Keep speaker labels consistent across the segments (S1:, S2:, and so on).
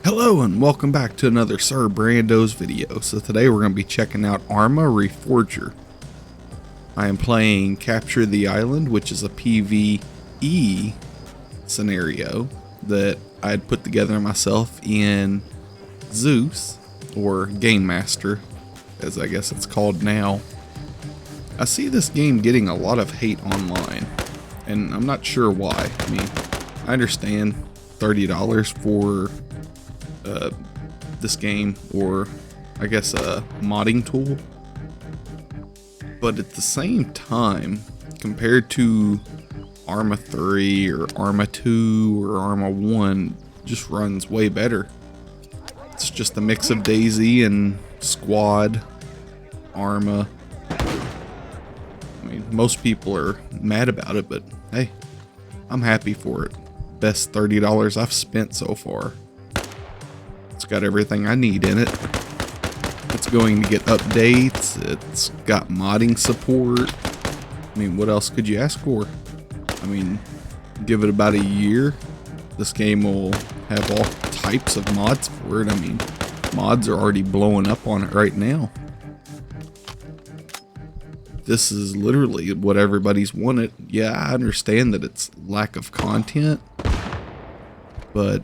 S1: Hello and welcome back to another Sir Brando's video. So today we're going to be checking out Arma Reforger. I am playing Capture the Island, which is a PvE scenario that I had put together myself in Zeus, or Game Master, as I guess it's called now. I see this game getting a lot of hate online, and I'm not sure why. I mean, I understand $30 for this game, or I guess a modding tool, but at the same time, compared to Arma 3 or Arma 2 or Arma 1, just runs way better. It's just a mix of DayZ and Squad Arma. I mean, most people are mad about it, but hey, I'm happy for it. Best $30 I've spent so far. It's got everything I need in it. It's going to get updates. It's got modding support. I mean, what else could you ask for? I mean, give it about a year, this game will have all types of mods for it. I mean, mods are already blowing up on it right now. This is literally what everybody's wanted. Yeah, I understand that it's lack of content, but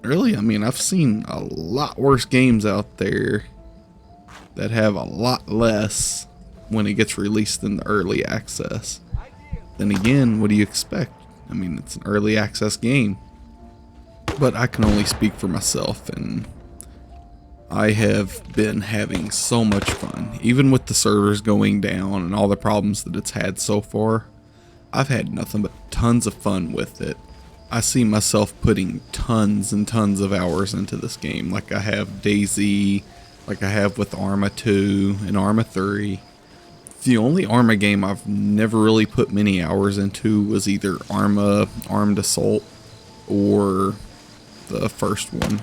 S1: really, I mean, I've seen a lot worse games out there that have a lot less when it gets released in the early access. Then again, what do you expect? I mean, it's an early access game. But I can only speak for myself, and I have been having so much fun. Even with the servers going down and all the problems that it's had so far, I've had nothing but tons of fun with it. I see myself putting tons and tons of hours into this game, like I have DayZ, like I have with Arma 2 and Arma 3. The only Arma game I've never really put many hours into was either Arma Armed Assault or the first one,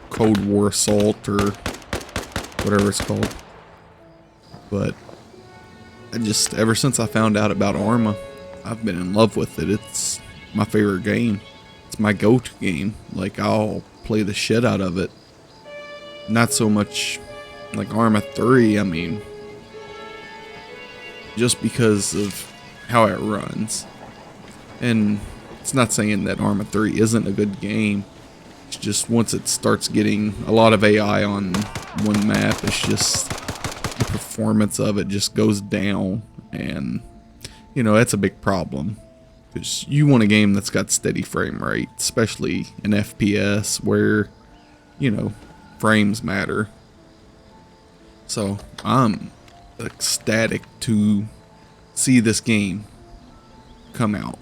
S1: Cold War Assault, or whatever it's called. But I just, ever since I found out about Arma, I've been in love with it. It's my favorite game. It's my go-to game. Like, I'll play the shit out of it. Not so much like Arma 3, I mean, just because of how it runs. And it's not saying that Arma 3 isn't a good game. It's just once it starts getting a lot of AI on one map, it's just the performance of it just goes down, and you know, that's a big problem, because you want a game that's got steady frame rate, especially in FPS where, you know, frames matter. So I'm ecstatic to see this game come out.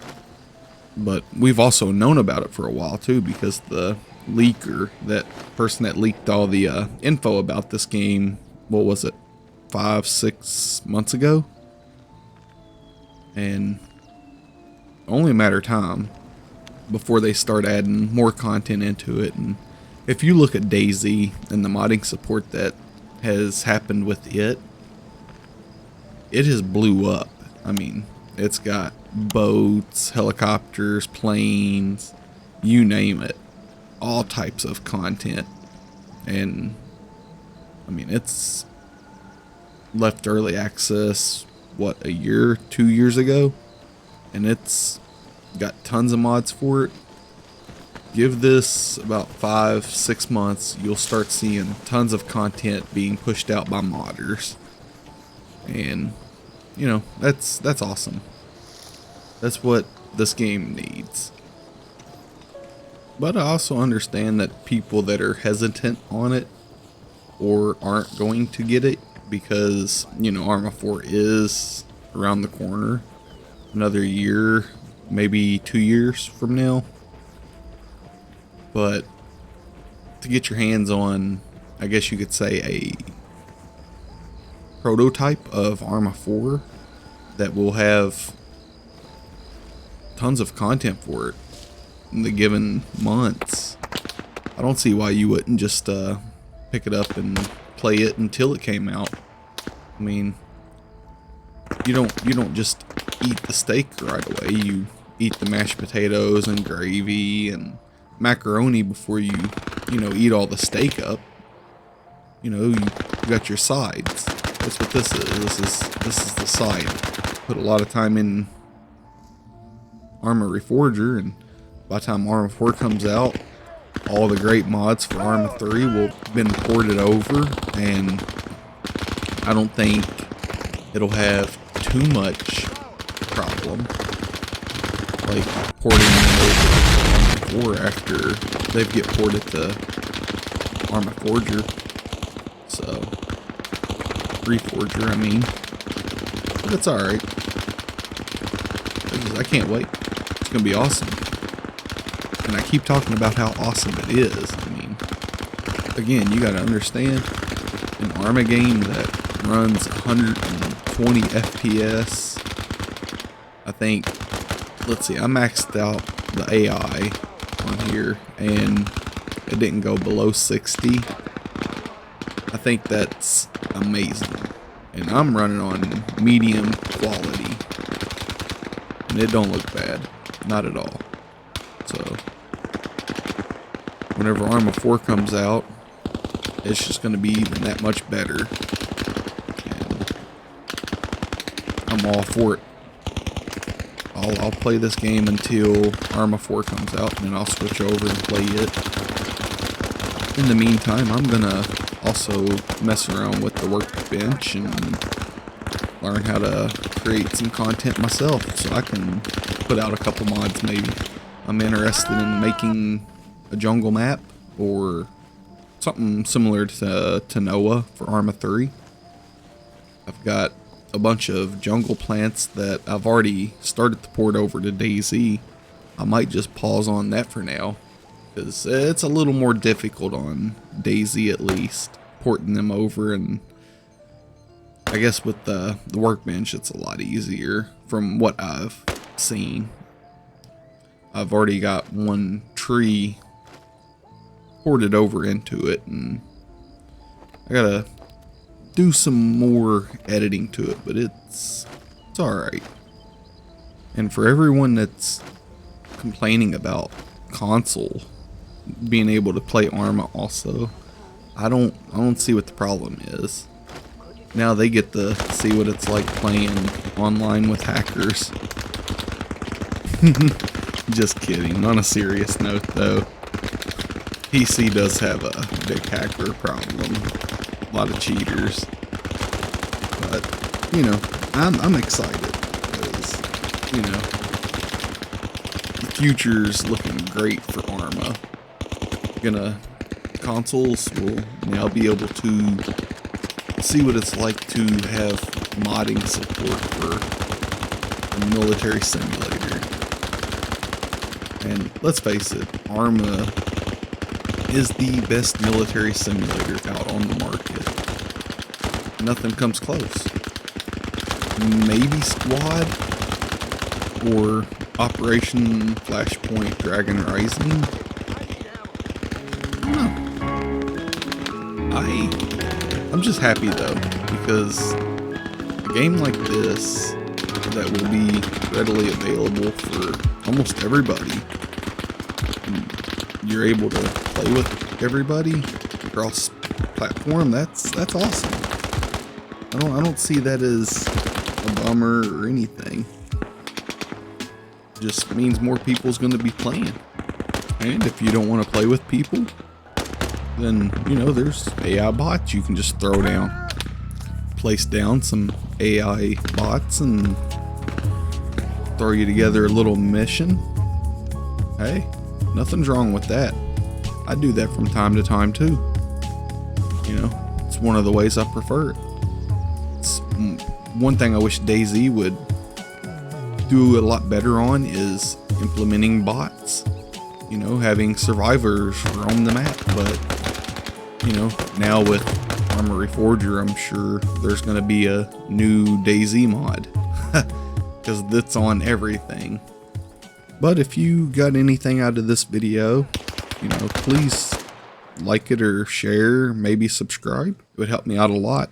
S1: But we've also known about it for a while too, because the leaker, that person that leaked all the info about this game, what was it, 5-6 months ago? And only a matter of time before they start adding more content into it. And if you look at DayZ and the modding support that has happened with it, it has blew up. I mean, it's got boats, helicopters, planes, you name it, all types of content. And I mean, it's left early access, what, a year, 2 years ago, and it's got tons of mods for it. Give this about 5-6 months, you'll start seeing tons of content being pushed out by modders, and you know, that's awesome. That's what this game needs. But I also understand that people that are hesitant on it or aren't going to get it because, you know, Arma 4 is around the corner, another year, maybe 2 years from now. But to get your hands on, I guess you could say, a prototype of Arma 4 that will have tons of content for it in the given months, I don't see why you wouldn't just pick it up and play it until it came out. I mean, you don't just eat the steak right away. You eat the mashed potatoes and gravy and macaroni before you eat all the steak up. You got your sides. That's what this is. This is the side. Put a lot of time in Arma Reforger, and by the time Arma 4 comes out, all the great mods for Arma 3 will have been ported over, and I don't think it'll have too much problem like porting them over to Arma 4 after they get ported to Arma Forger. So Reforger, I mean. But it's alright. I can't wait. It's gonna be awesome. And I keep talking about how awesome it is. I mean, again, you gotta understand, an Arma game that runs 120 FPS, I think, let's see, I maxed out the AI on here, and it didn't go below 60. I think that's amazing. And I'm running on medium quality, and it don't look bad, not at all. So whenever Arma 4 comes out, it's just going to be even that much better, and I'm all for it. I'll play this game until Arma 4 comes out, and then I'll switch over and play it. In the meantime, I'm gonna also mess around with the workbench and learn how to create some content myself, so I can put out a couple mods maybe. I'm interested in making a jungle map or something similar to Noah for Arma 3. I've got a bunch of jungle plants that I've already started to port over to DayZ. I might just pause on that for now, because it's a little more difficult on DayZ, at least, porting them over, and I guess with the workbench it's a lot easier from what I've seen. I've already got one tree ported over into it, and I gotta do some more editing to it, but it's alright. And for everyone that's complaining about console being able to play Arma also, I don't see what the problem is. Now they get to see what it's like playing online with hackers. Just kidding. On a serious note though, PC does have a big hacker problem. A lot of cheaters. But, I'm excited because, the future's looking great for Arma. Consoles will now be able to see what it's like to have modding support for a military simulator. And let's face it, Arma is the best military simulator out on the market. Nothing comes close. Maybe Squad or Operation Flashpoint Dragon Rising. I don't know. I'm just happy though, because a game like this that will be readily available for almost everybody, you're able to play with everybody across platform. That's awesome. I don't see that as a bummer or anything. Just means more people's going to be playing. And if you don't want to play with people, then there's AI bots you can just throw down. Place down some AI bots and throw you together a little mission. Hey, nothing's wrong with that. I do that from time to time too. It's one of the ways I prefer it. It's one thing I wish DayZ would do a lot better on is implementing bots. Having survivors roam the map. But now with Arma Reforger, I'm sure there's going to be a new DayZ mod. Because that's on everything. But if you got anything out of this video, please like it or share, maybe subscribe. It would help me out a lot.